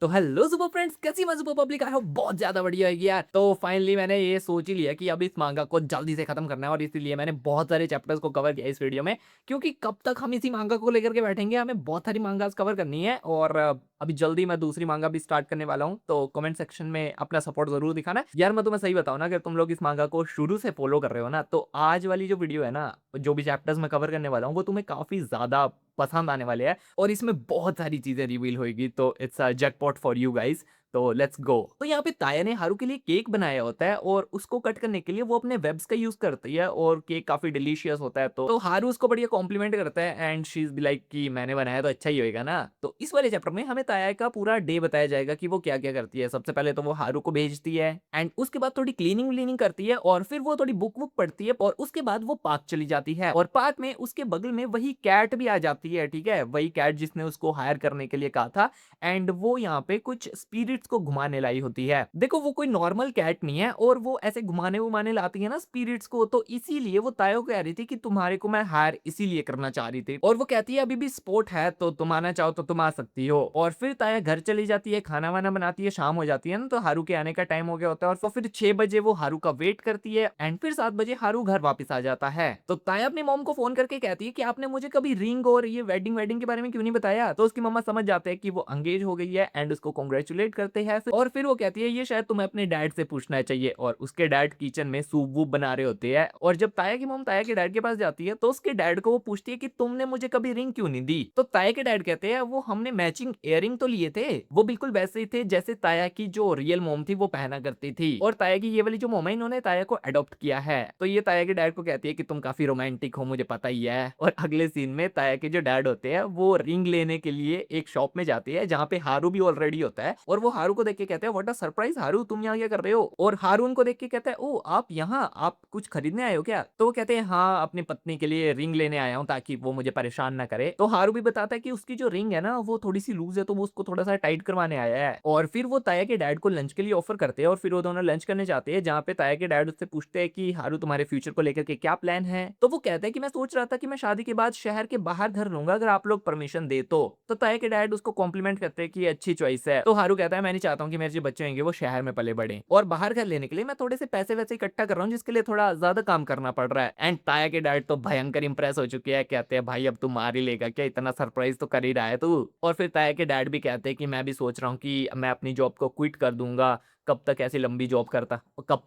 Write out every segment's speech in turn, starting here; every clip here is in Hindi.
तो हेलो सुपर फ्रेंड्स, कैसी मैं सुपर पब्लिक आया हूँ बहुत ज्यादा बढ़िया है यार। तो फाइनली मैंने ये सोच ही लिया कि अब इस मांगा को जल्दी से खत्म करना है और इसीलिए मैंने बहुत सारे चैप्टर्स को कवर किया इस वीडियो में। क्योंकि कब तक हम इसी मांगा को लेकर के बैठेंगे, हमें बहुत सारी मांगास कवर करनी है। और अभी जल्दी मैं दूसरी मांगा भी स्टार्ट करने वाला हूँ, तो कमेंट सेक्शन में अपना सपोर्ट जरूर दिखाना यार। मैं तुम्हें सही बताऊँ ना, अगर तुम लोग इस मांगा को शुरू से फॉलो कर रहे हो ना, तो आज वाली जो वीडियो है ना, जो भी चैप्टर्स मैं कवर करने वाला हूँ वो तुम्हें काफी ज्यादा पसंद आने वाले हैं और इसमें बहुत सारी चीजें रिवील होगी। तो it's a jackpot for you guys. तो लेट्स गो। तो यहाँ पे ताया ने हारू के लिए केक बनाया होता है और उसको कट करने के लिए वो अपने वेब्स का यूज करती है और केक काफी डिलीशियस होता है। तो हारू उसको बढ़िया कॉम्प्लीमेंट करता है and she is be like कि मैंने बनाया तो अच्छा ही होएगा ना। तो इस वाले चैप्टर में हमें ताया का पूरा डे बताया जाएगा कि वो क्या क्या करती है। सबसे पहले तो वो हारू को भेजती है एंड उसके बाद थोड़ी क्लीनिंग व्लीनिंग करती है और फिर वो थोड़ी बुक वुक पढ़ती है और उसके बाद वो पार्क चली जाती है। और पार्क में उसके बगल में वही कैट भी आ जाती है, ठीक है, वही कैट जिसने उसको हायर करने के लिए कहा था। एंड वो यहाँ पे कुछ स्पिरिट्स को घुमाने लाई होती है। देखो वो कोई नॉर्मल कैट नहीं है और वो ऐसे घुमाने उमाने लाती है ना स्पिरिट्स को, तो इसीलिए वो तायो कह रही थी कि तुम्हारे को मैं हायर इसीलिए करना चाह रही थी। और वो कहती है अभी भी स्पोर्ट है तो तुम आना चाहो तो तुम आ सकती हो। और फिर ताया घर चली जाती है, खाना वाना बनाती है, शाम हो जाती है ना, तो हारू के आने का टाइम हो गया होता है। और तो फिर 6 बजे वो हारू का वेट करती है एंड फिर 7 बजे हारू घर वापस आ जाता है। तो ताया अपनी मॉम को फोन करके कहती है कि आपने मुझे कभी रिंग और ये वेडिंग वेडिंग के बारे में क्यों नहीं बताया। तो उसकी मम्मा समझ जाते हैं कि वो अंगेज हो गई है एंड उसको कॉन्ग्रेचुलेट करते हैं। और फिर वो कहती है ये शायद तुम्हें अपने डैड से पूछना चाहिए। और उसके डैड किचन में सूप वूप बना रहे होते हैं। और जब ताया की मॉम ताया के डैड के पास जाती है तो उसके डैड को वो पूछती है कि तुमने मुझे कभी रिंग क्यों नहीं दी। तो ताया के डैड कहते हैं वो हमने मैचिंग इयररिंग तो लिए थे, वो बिल्कुल वैसे ही थे जैसे ताया की जो रियल मॉम थी वो पहना करती थी। और ताया की ये वाली जो मॉम है इन्होंने ताया को अडॉप्ट किया है। तो ये ताया के डैड को कहती है कि तुम काफी रोमांटिक हो, मुझे पता ही है। और अगले सीन में ताया के जो डैड होते हैं वो रिंग लेने के लिए एक शॉप में जाते हैं जहाँ पे हारू भी ऑलरेडी होता है। और वो हारू को देख के कहते हैं व्हाट अ सरप्राइज हारू, तुम यहाँ क्या कर रहे हो। और हारू उनको देख के कहता है ओ आप यहाँ, आप कुछ खरीदने आए हो क्या। तो वो कहते हैं हाँ अपनी पत्नी के लिए रिंग लेने आया हूँ ताकि वो मुझे परेशान ना करे। तो हारू भी बताता है कि उसकी जो रिंग है ना वो थोड़ी सी लूज है तो वो उसको थोड़ा सा टाइट करवाने आया है। और फिर वो ताया के डैड को लंच के लिए ऑफर करते हैं और फिर वो दोनों लंच करने जाते हैं जहाँ पे ताया के डैड उससे पूछते हैं कि हारू तुम्हारे फ्यूचर को लेकर के क्या प्लान है। तो वो कहता है कि मैं सोच रहा था कि मैं शादी के बाद शहर के बाहर घर लूंगा अगर आप लोग परमिशन दे तो ताया के डैड उसको कॉम्प्लीमेंट करते हैं कि ये अच्छी चॉइस है। तो हारू कहता है मैं नहीं चाहता हूँ कि मेरे जो बच्चे होंगे वो शहर में पले बड़े, और बाहर घर लेने के लिए मैं थोड़े से पैसे वैसे इकट्ठा कर रहा हूँ जिसके लिए थोड़ा ज्यादा काम करना पड़ रहा है। एंड ताया के डैड तो भयंकर इंप्रेस हो चुके हैं, कहते हैं भाई अब तू मार ही लेगा क्या, इतना सरप्राइज तो कर ही रहा है तू। और फिर ताया के डैड भी कहते हैं कि मैं भी सोच रहा हूँ कि मैं अपनी जॉब को क्विट कर दूंगा, कब तक ऐसी लंबी जॉब करता, कब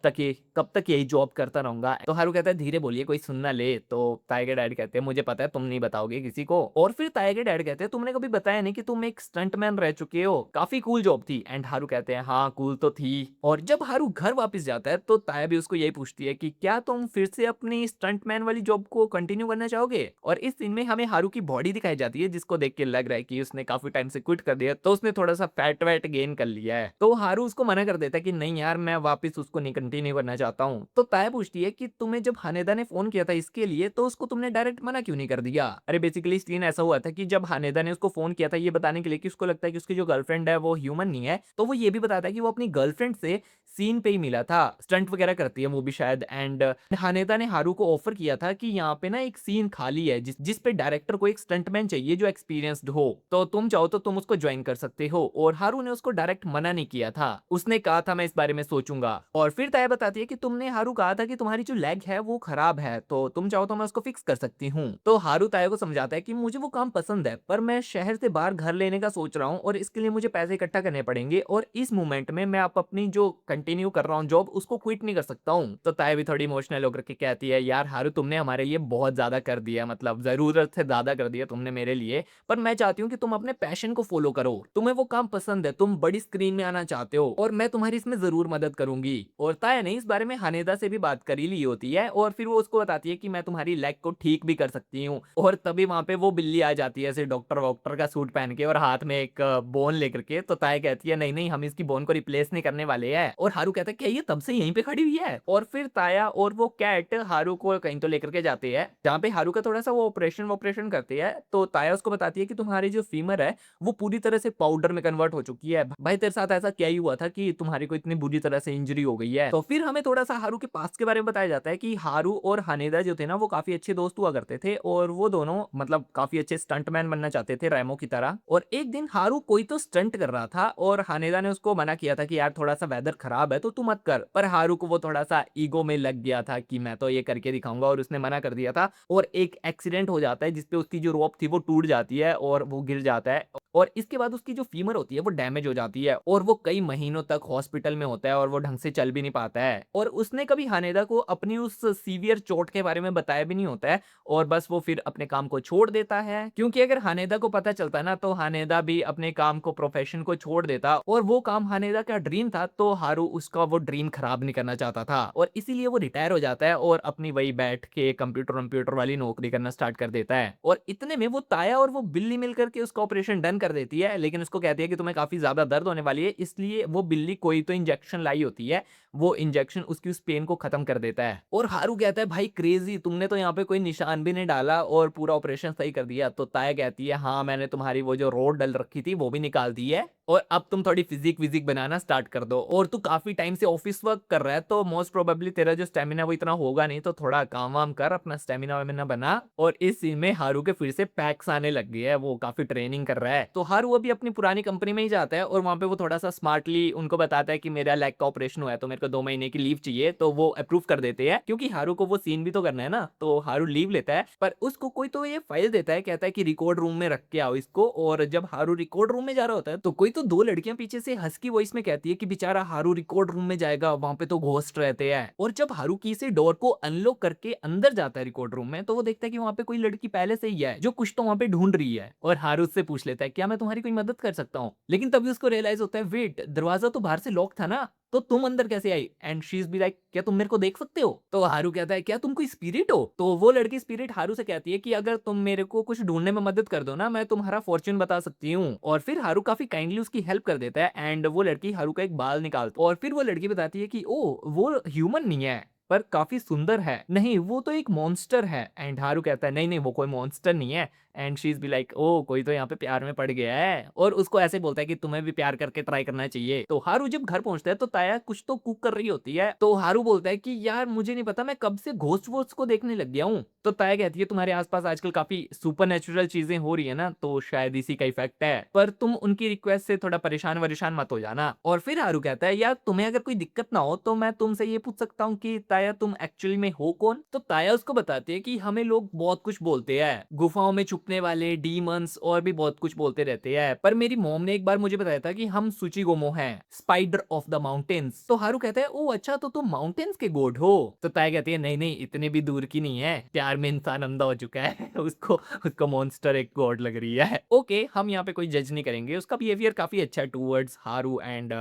तक यही जॉब करता रहूंगा। तो हारू कहता है धीरे बोलिए कोई सुन ना ले। तो ताया के डैड कहते हैं मुझे पता है तुम नहीं बताओगे किसी को। और फिर ताया के डैड कहते हैं तुमने कभी बताया नहीं कि तुम एक स्टंटमैन रह चुके हो, काफी कूल जॉब थी। एंड हारू कहते हैं हाँ कूल तो थी। और जब हारू घर वापस जाता है तो ताया भी उसको यही पूछती है कि क्या तुम फिर से अपनी स्टंटमैन वाली जॉब को कंटिन्यू करना चाहोगे। और इस सीन में हमें हारू की बॉडी दिखाई जाती है जिसको देख के लग रहा है कि उसने काफी टाइम से क्विट कर दिया, तो उसने थोड़ा सा फैट वैट गेन कर लिया है। तो हारू उसको मना कर देता है कि नहीं यार मैं वापस उसको नहीं कंटिन्यू करना चाहता हूँ। तो ताया पूछती है कि तुम्हें जब हानेदा ने फोन किया था इसके लिए तो उसको तुमने डायरेक्ट मना क्यों नहीं कर दिया। अरे बेसिकली सीन ऐसा हुआ था कि जब हानेदा ने उसको फोन किया था ये बताने के लिए कि उसको लगता है कि उसकी जो गर्लफ्रेंड है वो ह्यूमन नहीं है, तो वो ये भी बताता है कि वो अपनी गर्लफ्रेंड से सीन पे ही मिला था, स्टंट वगैरह करती है वो भी शायद। एंड हानेदा ने हारू को ऑफर किया था कि यहाँ पे ना एक सीन खाली है जिस पे डायरेक्टर को एक स्टंटमैन चाहिए जो एक्सपीरियंस्ड हो, तो तुम चाहो तो तुम उसको ज्वाइन कर सकते हो। और हारू ने उसको डायरेक्ट मना नहीं किया था, उसने कहा था मैं इस बारे में सोचूंगा। और फिर ताया बताती है कि तुमने हारू कहा था कि तुम्हारी जो लेग है वो खराब है तो तुम चाहो तो मैं उसको फिक्स कर सकती हूँ। तो हारू ताया को समझाता है कि मुझे वो काम पसंद है पर मैं शहर से बाहर घर लेने का सोच रहा हूँ और इसके लिए मुझे पैसे इकट्ठा करने पड़ेंगे और इस मोमेंट में मैं अपनी जो कंटिन्यू कर रहा हूँ जॉब उसको क्विट नहीं कर सकता हूँ। तो ताया भी थोड़ी इमोशनल होकर के कहती है यार हारू तुमने हमारे लिए बहुत ज्यादा कर दिया, मतलब जरूरत से ज्यादा कर दिया तुमने मेरे लिए, पर मैं चाहती हूँ कि तुम अपने पैशन को फॉलो करो, तुम्हें वो काम पसंद है, तुम बड़ी स्क्रीन में आना चाहते हो और मैं तुम्हारी इसमें जरूर मदद करूंगी। और ताया ने इस बारे में हानेदा से भी बात कर ही ली होती है और फिर वो उसको बताती है कि मैं तुम्हारी लेग को ठीक भी कर सकती हूँ। और तभी वहां पे वो बिल्ली आ जाती है ऐसे डॉक्टर वॉक्टर का सूट पहन के और हाथ में एक बोन लेकर के। तो ताया कहती है नहीं नहीं हम इसकी बोन को रिप्लेस नहीं करने वाले हैं। और हारू कहता है क्या ये तब से यहीं पे खड़ी हुई है। और फिर ताया और वो कैट हारू को कहीं तो लेकर के जाते हैं जहाँ पे हारू का थोड़ा सा वो ऑपरेशन ऑपरेशन करते हैं। तो ताया उसको बताती है कि तुम्हारी जो फीमर है वो पूरी तरह से पाउडर में कन्वर्ट हो चुकी है। भाई तेरे साथ ऐसा क्या ही हुआ था कि तुम्हारी तुम्हारी को इतनी बुरी तरह से इंजरी हो गई है। तो फिर हमें थोड़ा-सा हारू के पास्ट के बारे में बताया जाता है कि हारू और हानेदा जो थे ना वो काफ़ी अच्छे दोस्त हुआ करते थे और वो दोनों मतलब काफ़ी अच्छे स्टंटमैन बनना चाहते थे रेमो की तरह। और एक दिन हारू कोई तो स्टंट कर रहा था और हानेदा ने उसको मना किया था कि यार थोड़ा-सा वेदर खराब है तो तू मत कर। पर हारू को वो थोड़ा-सा ईगो में लग गया था कि मैं तो ये करके दिखाऊँगा और उसने मना कर दिया था और एक एक्सीडेंट हो जाता है जिसपे उसकी जो रोप थी वो टूट जाती है और वो गिर जाता है और इसके बाद उसकी जो फीमर होती है वो डैमेज हो जाती है और वो कई महीनों तक हॉस्पिटल में होता है और वो ढंग से चल भी नहीं पाता है और उसने कभी हानेदा को अपनी उस सीवियर चोट के बारे में बताया भी नहीं होता है और बस वो फिर अपने काम को छोड़ देता है क्योंकि अगर हानेदा को पता चलता ना तो हानेदा भी अपने काम को प्रोफेशन को छोड़ देता और वो काम हानेदा का ड्रीम था तो हारू उसका वो ड्रीम खराब नहीं करना चाहता था और इसीलिए वो रिटायर हो जाता है और अपनी वही बैठ के कंप्यूटर कंप्यूटर वाली नौकरी करना स्टार्ट कर देता है और इतने में वो ताया और वो बिल्ली मिलकर के उसका ऑपरेशन डन कर देती है लेकिन उसको कहती है कि तुम्हें काफी ज्यादा दर्द होने वाली है इसलिए वो बिल्ली कोई तो इंजेक्शन लाई होती है वो इंजेक्शन उसकी उस पेन को खत्म कर देता है और हारू कहता है भाई क्रेजी तुमने तो यहाँ पे कोई निशान भी नहीं डाला और पूरा ऑपरेशन सही कर दिया तो ताया कहती है हाँ मैंने तुम्हारी वो जो रोड डल रखी थी वो भी निकाल दी है और अब तुम थोड़ी फिजिक विजिक बनाना स्टार्ट कर दो और तू काफी टाइम से ऑफिस वर्क कर रहा है तो मोस्ट प्रोबेबली तेरा जो स्टेमिना वो इतना होगा नहीं तो थोड़ा काम वाम कर अपना स्टेमिना वामिना बना और इस सीन में हारू के फिर से पैक्स आने लग गए है वो काफी ट्रेनिंग कर रहा है तो हारू अभी अपनी पुरानी कंपनी में ही जाता है और वहां पे वो थोड़ा सा स्मार्टली उनको बताता है कि मेरा लेग का ऑपरेशन हुआ है तो मेरे को 2 महीने की लीव चाहिए तो वो अप्रूव कर देते हैं क्योंकि हारू को वो सीन भी तो करना है ना तो हारू लीव लेता है पर उसको कोई तो ये फाइल देता है कहता है कि रिकॉर्ड रूम में रख के आओ इसको और जब हारू रिकॉर्ड रूम में जा रहा होता है तो कोई तो दो लड़कियां पीछे से हंस की वॉइस में कहती है कि बेचारा हारू रिकॉर्ड रूम में जाएगा वहां पे तो घोस्ट रहते हैं और जब हारू की से डोर को अनलॉक करके अंदर जाता है रिकॉर्ड रूम में तो वो देखता है कि वहां पे कोई लड़की पहले से ही है जो कुछ तो वहां पे ढूंढ रही है और हारू उससे पूछ लेता है क्या मैं तुम्हारी कोई मदद कर सकता हूँ लेकिन तभी उसको रियलाइज होता है वेट दरवाजा तो बाहर से लॉक था ना तो तुम अंदर कैसे आई and she is be like क्या तुम मेरे को देख सकते हो तो हारू कहता है क्या तुम कोई स्पिरिट हो तो वो लड़की स्पिरिट हारू से कहती है कि अगर तुम मेरे को कुछ ढूंढने में मदद कर दो ना मैं तुम्हारा फॉर्च्यून बता सकती हूँ और फिर हारू काफी काइंडली उसकी हेल्प कर देता है एंड वो लड़की हारू का एक बाल निकालती है और फिर वो लड़की बताती है कि ओ वो ह्यूमन नहीं है पर काफी सुंदर है नहीं वो तो एक मॉन्स्टर है एंड हारू कहता है नहीं नहीं वो कोई मॉन्स्टर नहीं है and she is be like oh कोई तो यहाँ पे प्यार में पड़ गया है और उसको ऐसे बोलता है कि तुम्हें भी प्यार करके ट्राई करना चाहिए तो हारू जब घर पहुंचता है तो ताया कुछ तो कुक कर रही होती है तो हारू बोलता है कि यार मुझे नहीं पता मैं कब से घोस्ट वोस्ट को देखने लग गया हूँ तो ताया कहती है तुम्हारे आसपास आजकल काफी सुपर नेचुरल चीजें हो रही है ना तो शायद इसी का इफेक्ट है पर तुम उनकी रिक्वेस्ट से थोड़ा परेशान वरेशान मत हो जाना और फिर हारू कहता है यार तुम्हें अगर कोई दिक्कत ना हो तो मैं तुमसे ये पूछ सकता हूँ कि ताया तुम एक्चुअली में हो कौन तो ताया उसको बताती है कि हमें लोग बहुत कुछ बोलते हैं गुफाओं में छुपने वाले डीमंस और भी बहुत कुछ बोलते रहते हैं पर मेरी मॉम ने एक बार मुझे बताया था कि हम सुचिगोमो हैं स्पाइडर ऑफ द माउंटेन्स तो हारू कहता है ओ अच्छा तो तुम माउंटेन्स के गॉड हो तो ताया कहती है नहीं नहीं इतने भी दूर की नहीं है प्यार में इंसान अंधा हो चुका है उसको उसको मॉन्स्टर एक गॉड लग रही है ओके हम यहाँ पे कोई जज नहीं करेंगे उसका बिहेवियर काफी अच्छा है टूवर्ड्स हारू एंड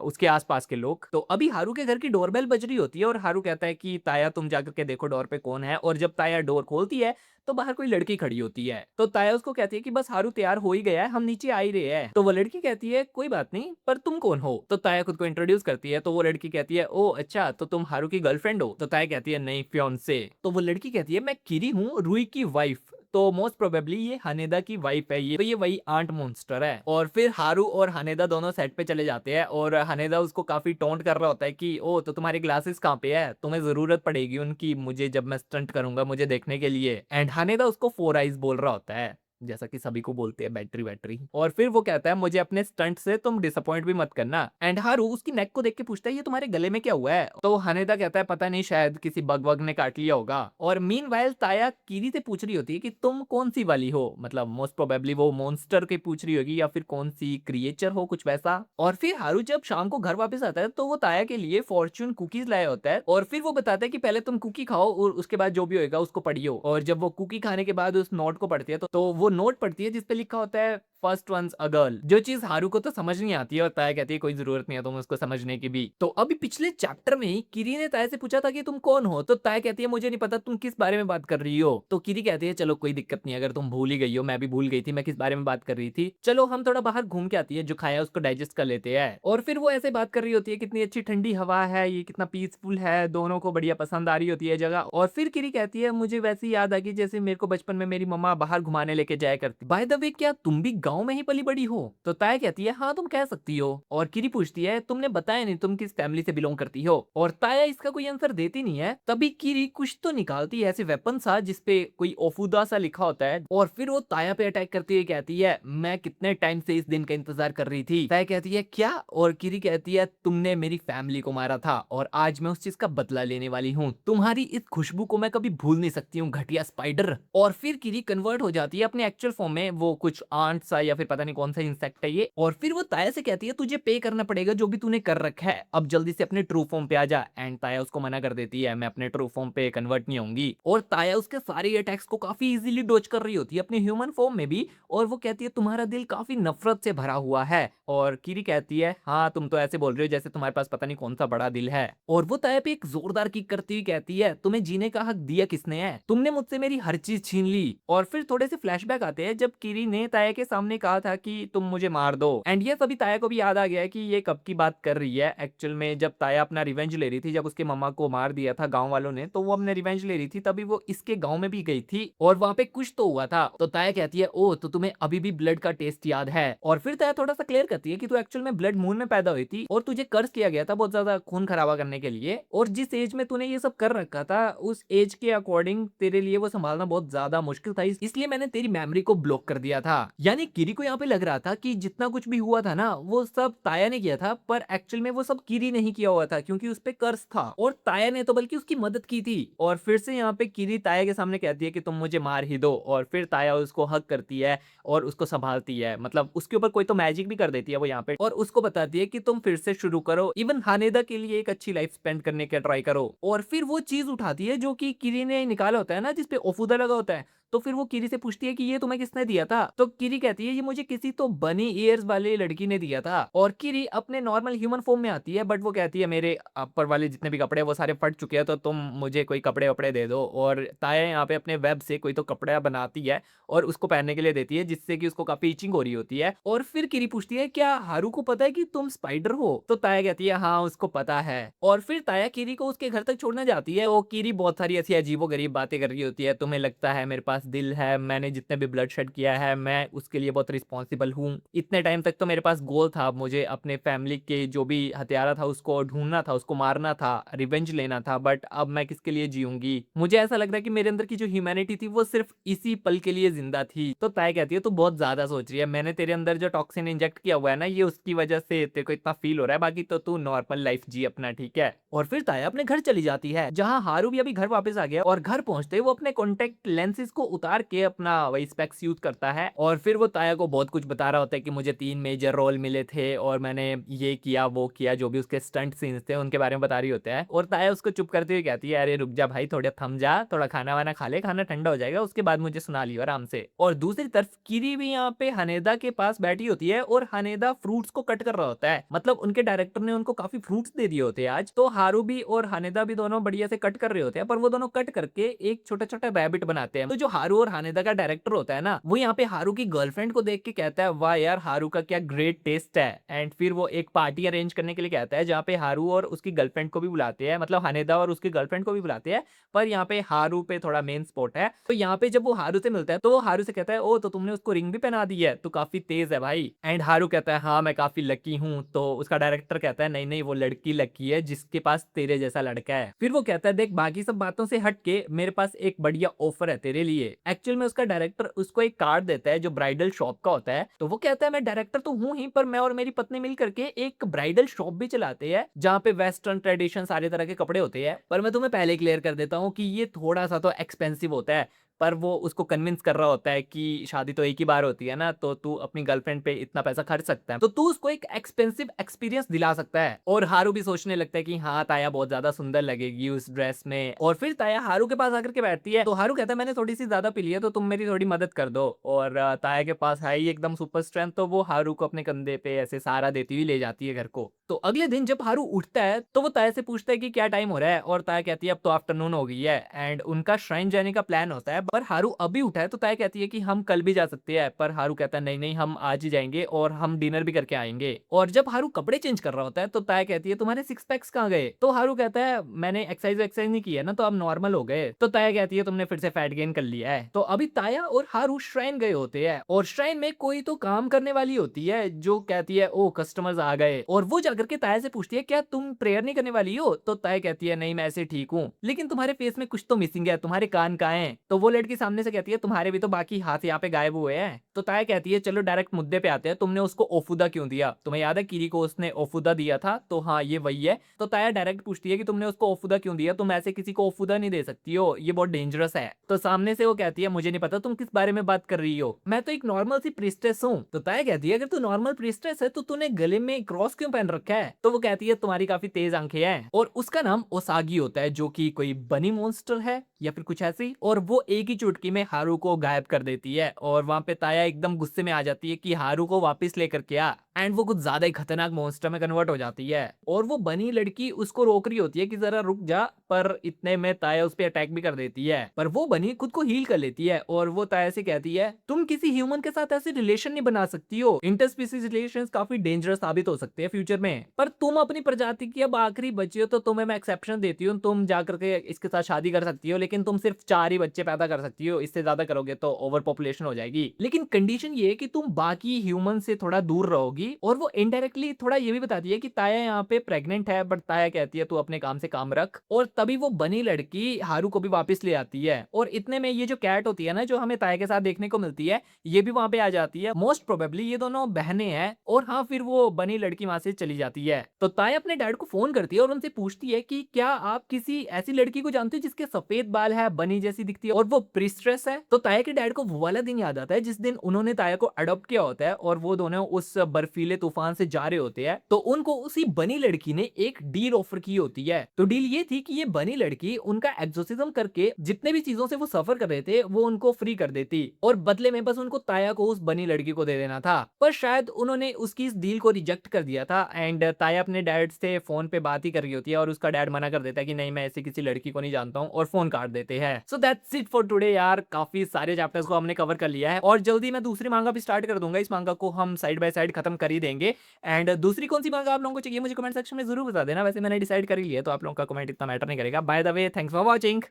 उसके आसपास के लोग तो अभी हारू के घर की डोरबेल बज रही होती है और हारू कहता है कि ताया तुम जाकर के देखो डोर पे कौन है और जब ताया डोर खोलती है तो बाहर कोई लड़की खड़ी होती है तो ताया उसको कहती है कि बस हारू तैयार हो ही गया है हम नीचे आ ही रहे हैं तो वो लड़की कहती है कोई बात नहीं पर तुम कौन हो तो ताया खुद को इंट्रोड्यूस करती है तो वो लड़की कहती है ओ अच्छा तो तुम हारू की गर्लफ्रेंड हो तो ताया कहती है नहीं फियांसे तो वो लड़की कहती है मैं किरी हूँ रुई की वाइफ तो मोस्ट प्रोबेबली ये हानेदा की वाइफ है ये तो ये वही आंट मॉन्स्टर है और फिर हारू और हानेदा दोनों सेट पे चले जाते हैं और हानेदा उसको काफी टोंट कर रहा होता है कि ओ तो तुम्हारी ग्लासेस कहाँ पे है तुम्हें जरूरत पड़ेगी उनकी मुझे जब मैं स्टंट करूंगा मुझे देखने के लिए एंड हानेदा उसको 4 आइज बोल रहा होता है जैसा कि सभी को बोलते हैं बैटरी बैटरी और फिर वो कहता है मुझे अपने स्टंट से तुम डिसअपॉइंट भी मत करना एंड हारू उसकी नेक को देख के पूछता है ये तुम्हारे गले में क्या हुआ है तो हानेदा कहता है पता नहीं शायद किसी बग वग ने काट लिया होगा और मीनवाइल ताया कीरी से पूछ रही होती है कि तुम कौन सी वाली हो मतलब मोस्ट प्रोबेबली वो मॉन्स्टर की पूछ रही होगी या फिर कौन सी क्रिएचर हो कुछ वैसा और फिर हारू जब शाम को घर वापस आता है तो वो ताया के लिए फॉर्च्यून कुकीज लाया होता है और फिर वो बताता है कि पहले तुम कुकी खाओ और उसके बाद जो भी होएगा उसको पढ़ियो और जब वो कुकी खाने के बाद उस नोट को पढ़ती है तो वो नोट पढ़ती है जिसपे लिखा होता है फर्स्ट वंस अ गर्ल जो चीज हारू को तो समझ नहीं आती है और ताया कहती है कोई जरूरत नहीं है तुम उसको समझने की भी तो अभी पिछले चैप्टर में ही किरी ने ताया से पूछा था कि तुम कौन हो तो ताया कहती है मुझे नहीं पता तुम किस बारे में बात कर रही हो तो किरी कहती है चलो कोई दिक्कत नहीं अगर तुम भूल ही गई हो मैं भी भूल गई थी मैं किस बारे में बात कर रही थी चलो हम थोड़ा बाहर घूम के आती है जो खाया उसको डाइजेस्ट कर लेते हैं और फिर वो ऐसे बात कर रही होती है कितनी अच्छी ठंडी हवा है ये कितना पीसफुल है दोनों को बढ़िया पसंद आ रही होती है जगह और फिर किरी कहती है मुझे वैसी याद आ गई जैसे मेरे को बचपन में मेरी मम्मा बाहर घुमाने लेके जाया करती बाय द वे क्या तुम भी गाँव गाँव में ही पली बड़ी हो? तो ताया कहती है हाँ तुम कह सकती हो। और किरी पूछती है तुमने बताया नहीं तुम किस फैमिली से बिलोंग करती हो। और ताया इसका कोई आंसर देती नहीं है। तभी किरी कुछ तो निकालती है ऐसे वेपन सा जिसपे कोई ओफुदा सा लिखा होता है और फिर वो ताया पे अटैक करती है। कहती है मैं कितने टाइम से इस दिन का इंतजार कर रही थी। ताया कहती है क्या? और किरी कहती है तुमने मेरी फैमिली को मारा था और आज मैं उस चीज का बदला लेने वाली हूँ। तुम्हारी इस खुशबू को मैं कभी भूल नहीं सकती हूँ घटिया स्पाइडर। और फिर किरी कन्वर्ट हो जाती है अपने एक्चुअल फॉर्म में, वो कुछ आंट सा या फिर पता नहीं कौन सा इंसेक्ट है ये। और फिर वो ताया से कहती है तुझे पे करना पड़ेगा जो भी तूने कर रखा है, अब जल्दी से अपने ट्रू फॉर्म पे आ जा। एंड ताया उसको मना कर देती है मैं अपने ट्रू फॉर्म पे कन्वर्ट नहीं होंगी। और ताया उसके सारे अटैक्स को काफी इजीली डॉज कर रही होती है अपने ह्यूमन फॉर्म में भी। और वो कहती है तुम्हारा दिल काफी नफरत से भरा हुआ है। और किरी कहती है हाँ तुम तो ऐसे बोल रहे हो जैसे तुम्हारे पास पता नहीं कौन सा बड़ा दिल है। और वो ताया पे एक जोरदार किक करती हुई कहती है तुम्हें जीने का हक दिया किसने है? तुमने मुझसे मेरी हर चीज छीन ली। और फिर थोड़े से फ्लैशबैक आते हैं जब किरी ने ताया के सामने कहा था कि तुम मुझे मार दो। एंड ये सभी ताया को भी याद आ गया है कि ये कब की बात कर रही है। एक्चुअल में जब ताया अपना रिवेंज ले रही थी, जब उसके मम्मा को मार दिया था गांव वालों ने, तो वो अपने रिवेंज ले रही थी, तभी वो इसके गांव में भी गई थी और वहां पे कुछ तो हुआ था। तो ताया कहती है ओ तो तुम्हें अभी भी ब्लड का टेस्ट याद है। और फिर ताया थोड़ा सा क्लियर करती है कि तू एक्चुअल में ब्लड मून में पैदा हुई थी और तुझे कर्ज किया गया था बहुत ज्यादा खून खराबा करने के लिए। और जिस एज में तूने ये सब कर रखा था उस एज के अकॉर्डिंग तेरे लिए वो संभालना बहुत ज्यादा मुश्किल था, इसलिए मैंने तेरी मेमोरी को ब्लॉक कर दिया था। यानी किरी को यहाँ पे लग रहा था कि जितना कुछ भी हुआ था ना वो सब ताया ने किया था, पर एक्चुअल में वो सब किरी नहीं किया हुआ था क्योंकि उस पे कर्ज था और ताया ने तो बल्कि उसकी मदद की थी। और फिर से यहाँ पे किरी ताया के सामने कहती है कि तुम मुझे मार ही दो। और फिर ताया उसको हक करती है और उसको संभालती है, मतलब उसके ऊपर कोई तो मैजिक भी कर देती है वो यहाँ पे, और उसको बताती है कि तुम फिर से शुरू करो, इवन हानेदा के लिए एक अच्छी लाइफ स्पेंड करने का ट्राई करो। और फिर वो चीज उठाती है जो कि किरी ने निकाला होता है ना, जिसपे ओफुदा लगा होता है। तो फिर वो किरी से पूछती है कि ये तुम्हें किसने दिया था? तो किरी कहती है ये मुझे किसी तो बनी ईयर्स वाले लड़की ने दिया था। और किरी अपने नॉर्मल ह्यूमन फॉर्म में आती है, बट वो कहती है मेरे ऊपर वाले जितने भी कपड़े हैं वो सारे फट चुके हैं, तो तुम मुझे कोई कपड़े वपड़े दे दो। और ताया यहाँ पे अपने वेब से कोई तो कपड़ा बनाती है और उसको पहनने के लिए देती है, जिससे कि उसको काफी इचिंग हो रही होती है। और फिर किरी पूछती है क्या हारू को पता है कि तुम स्पाइडर हो? तो ताया कहती है हाँ उसको पता है। और फिर ताया किरी को उसके घर तक छोड़ने जाती है। वो किरी बहुत सारी ऐसी अजीबो गरीब बातें कर रही होती है, तुम्हें लगता है मेरे पास दिल है, मैंने जितने भी ब्लड शेड किया है मैं उसके लिए बहुत रिस्पॉन्सिबल हूँ, इतने टाइम तक तो मेरे पास गोल था, मुझे अपने फैमिली के जो भी हत्यारा था उसको ढूंढना था, उसको मारना था, रिवेंज लेना था, बट अब मैं किसके लिए जीऊंगी? मुझे ऐसा लग रहा है कि मेरे अंदर की जो ह्यूमैनिटी थी वो सिर्फ इसी पल के लिए जिंदा थी। तो ताया कहती है तू बहुत ज्यादा सोच रही है, मैंने तेरे अंदर जो टॉक्सिन इंजेक्ट किया हुआ है ना ये उसकी वजह से तेरे को इतना फील हो रहा है, बाकी तो तू नॉर्मल लाइफ जी अपना, ठीक है। और फिर ताया अपने घर चली जाती है जहाँ हारू भी अभी घर वापस आ गया। और घर पहुंचते वो अपने कॉन्टेक्ट लेंसेज को उतार के अपना वही स्पेक्स यूज करता है। और फिर वो ताया को बहुत कुछ बता रहा होता है कि मुझे 3 मेजर रोल मिले थे और मैंने ये किया वो किया, जो भी उसके स्टंट सीन्स थे उनके बारे में बता रही होते हैं। और ताया उसको चुप करते हुए कहती है अरे रुक जा भाई, थोड़ा थम जा, थोड़ा खाना वाना खा ले, खाना ठंडा हो जाएगा उसके बाद मुझे सुना लियो आराम से। और दूसरी तरफ किरी भी यहाँ पे हनेदा के पास बैठी होती है और हनेदा फ्रूट्स को कट कर रहा होता है, मतलब उनके डायरेक्टर ने उनको काफी फ्रूट्स दे दिए होते हैं आज। तो हारू भी और हनेदा भी दोनों बढ़िया से कट कर रहे होते हैं, पर वो दोनों कट करके एक छोटा छोटा रैबिट बनाते हैं। तो जो हारू और हनेदा का डायरेक्टर होता है ना, वो यहाँ पे हारू की गर्लफ्रेंड को देख के कहता है वाह यार हारू का क्या ग्रेट टेस्ट है। एंड फिर वो एक पार्टी अरेंज करने के लिए कहता है जहाँ पे हारू और उसकी गर्लफ्रेंड को भी बुलाते हैं, मतलब हनेदा और उसकी गर्लफ्रेंड को भी बुलाते हैं, पर यहाँ पे हारू पे थोड़ा मेन स्पॉट है। तो यहाँ पे जब वो हारू से मिलता है तो वो हारू से कहता है ओ तो तुमने उसको रिंग भी पहना दी है, तो काफी तेज है भाई। एंड हारू कहता है हाँ मैं काफी लकी हूँ। तो उसका डायरेक्टर कहता है नहीं नहीं वो लड़की लकी है जिसके पास तेरे जैसा लड़का है। फिर वो कहता है देख बाकी सब बातों से हट के मेरे पास एक बढ़िया ऑफर है तेरे लिए। एक्चुअल में उसका डायरेक्टर उसको एक कार्ड देता है जो ब्राइडल शॉप का होता है। तो वो कहता है मैं डायरेक्टर तो हूँ ही, पर मैं और मेरी पत्नी मिल करके एक ब्राइडल शॉप भी चलाते हैं जहाँ पे वेस्टर्न ट्रेडिशन सारे तरह के कपड़े होते हैं। पर मैं तुम्हें पहले क्लियर कर देता हूँ कि ये थोड़ा सा तो एक्सपेंसिव होता है, पर वो उसको कन्विंस कर रहा होता है कि शादी तो एक ही बार होती है ना, तो तू अपनी गर्लफ्रेंड पे इतना पैसा खर्च सकता है, तो तू उसको एक एक्सपेंसिव एक्सपीरियंस दिला सकता है। और हारू भी सोचने लगता है कि हाँ ताया बहुत ज्यादा सुंदर लगेगी उस ड्रेस में। और फिर ताया हारू के पास आकर के बैठती है, तो हारू कहता है मैंने थोड़ी सी ज्यादा पी ली है तो तुम मेरी थोड़ी मदद कर दो। और ताया के पास है ही एकदम सुपर स्ट्रेंथ, तो वो हारू को अपने कंधे पे ऐसे सहारा देती हुई ले जाती है घर को। तो अगले दिन जब हारू उठता है तो वो ताया से पूछता है कि क्या टाइम हो रहा है, और ताया कहती है अब तो आफ्टरनून हो गई है। एंड उनका श्राइन जाने का प्लान होता है, पर हारू अभी उठा है तो ताया कहती है कि हम कल भी जा सकते हैं, पर हारू कहता है नहीं नहीं हम आज ही जाएंगे और हम डिनर भी करके आएंगे। और जब हारू कपड़े चेंज कर रहा होता है तो ताया कहती है तुम्हारे सिक्स पैक्स कहाँ गए? तो हारू कहता है मैंने एक्सरसाइज नहीं की है ना, तो अब नॉर्मल हो गए। तो ताया कहती है तुमने फिर से फैट गेन कर लिया है। तो अभी ताया और हारू श्राइन गए होते हैं और श्राइन में कोई तो काम करने वाली होती है जो कहती है ओ कस्टमर्स आ गए, और वो जाकर के ताया से पूछती है क्या तुम प्रेयर नहीं करने वाली हो? तो ताया कहती है नहीं मैं ऐसे ठीक हूँ, लेकिन तुम्हारे फेस में कुछ तो मिसिंग है, तुम्हारे कान कहाँ हैं? तो वो लड़की सामने से कहती है तुम्हारे भी तो बाकी हाथ यहाँ पे गायब हुए हैं। तो ताया कहती है चलो डायरेक्ट मुद्दे पे आते हैं, तुमने उसको ओफुदा क्यों दिया? तुम्हें याद है किरी को उसने ओफुदा दिया था? तो हाँ ये वही है। तो ताया डायरेक्ट पूछती है कि तुमने उसको ओफुदा क्यों दिया? तुम ऐसे किसी को ओफुदा नहीं दे सकती हो, ये बहुत डेंजरस है। तो सामने से वो कहती है मुझे नहीं पता तुम किस बारे में बात कर रही हो, मैं तो एक नॉर्मल सी प्रीस्टेस हूँ। तो ताया कहती है अगर तू नॉर्मल प्रीस्टेस है तो तूने गले में क्रॉस क्यों पहन रखा है? तो वो कहती है तुम्हारी काफी तेज आंखें हैं, और उसका नाम ओसागी होता है जो कि कोई बनी मॉन्स्टर है या फिर कुछ ऐसी, और वो एक ही चुटकी में हारू को गायब कर देती है। और वहां पे ताया एकदम गुस्से में आ जाती है कि हारू को वापस लेकर के आ, एंड वो कुछ ज्यादा ही खतरनाक मॉन्स्टर में कन्वर्ट हो जाती है। और वो बनी लड़की उसको रोक रही होती है कि जरा रुक जा, पर इतने में ताया उस पर अटैक भी कर देती है, पर वो बनी खुद को हील कर लेती है और वो ताया से कहती है तुम किसी ह्यूमन के साथ ऐसे रिलेशन नहीं बना सकती हो, इंटरस्पीसीज रिलेशंस काफी डेंजरस साबित हो सकते हैं फ्यूचर में, पर तुम अपनी प्रजाति की अब आखिरी बची हो तो तुम्हें मैं एक्सेप्शन देती हूँ, तुम जाकर के इसके साथ शादी कर सकती हो, लेकिन तुम सिर्फ 4 ही बच्चे पैदा कर सकती हो, इससे ज्यादा करोगे तो ओवर पॉपुलेशन हो जाएगी, लेकिन कंडीशन ये है कि तुम बाकी ह्यूमन से थोड़ा दूर रहोगी। और वो इनडायरेक्टली थोड़ा ये भी बताती है कि ताया यहाँ पे प्रेग्नेंट है, बट ताया कहती है तू अपने काम से काम रख, और तभी वो बनी लड़की हारू को भी वापस ले आती है। और इतने में ये जो कैट होती है ना जो हमें ताया के साथ देखने को मिलती है, ये भी वहां पे आ जाती है। मोस्ट प्रोबेबली ये दोनों बहनें हैं, और हाँ फिर वो बनी लड़की वहां से चली जाती है। तो ताया अपने डैड को फोन करती है और उनसे पूछती है कि क्या आप किसी ऐसी लड़की को जानते हो जिसके सफेद बाल है, बनी जैसी दिखती है और वो प्रीस्ट्रेस है? तो ताया के डैड को वो वाला दिन याद आता है जिस दिन उन्होंने ताया को अडॉप्ट किया होता है और वो दोनों उस बर्फीले तूफान से जा रहे होते हैं, तो उनको उसी बनी लड़की ने एक डील ऑफर की होती है। तो डील ये थी कि ये बनी लड़की उनका एक्सोसिज्म करके जितने भी चीजों से वो सफर कर रहे थे वो उनको फ्री कर देती, और बदले में बस उनको ताया को उस बनी लड़की को दे देना था। पर शायद उन्होंने उसकी इस डील को रिजेक्ट कर दिया था, एंड ताया अपने डैड से फोन पे बात ही कर रही होती है और उसका डैड मना कर देता है कि नहीं मैं ऐसी किसी लड़की को नहीं जानता हूँ, और फोन काट देते हैं। So that's it for today यार, काफी सारे चैप्टर्स को हमने कवर कर लिया है और जल्दी मैं दूसरी मांगा भी स्टार्ट कर दूंगा। इस मांगा को हम साइड बाय साइड खत्म कर ही देंगे। एंड दूसरी कौन सी मांगा आप लोगों को चाहिए मुझे कमेंट सेक्शन में जरूर बता देना। वैसे मैंने डिसाइड कर ही लिया, तो आप लोगों का कमेंट इतना मैटर नहीं करेगा। By the way, thanks for watching.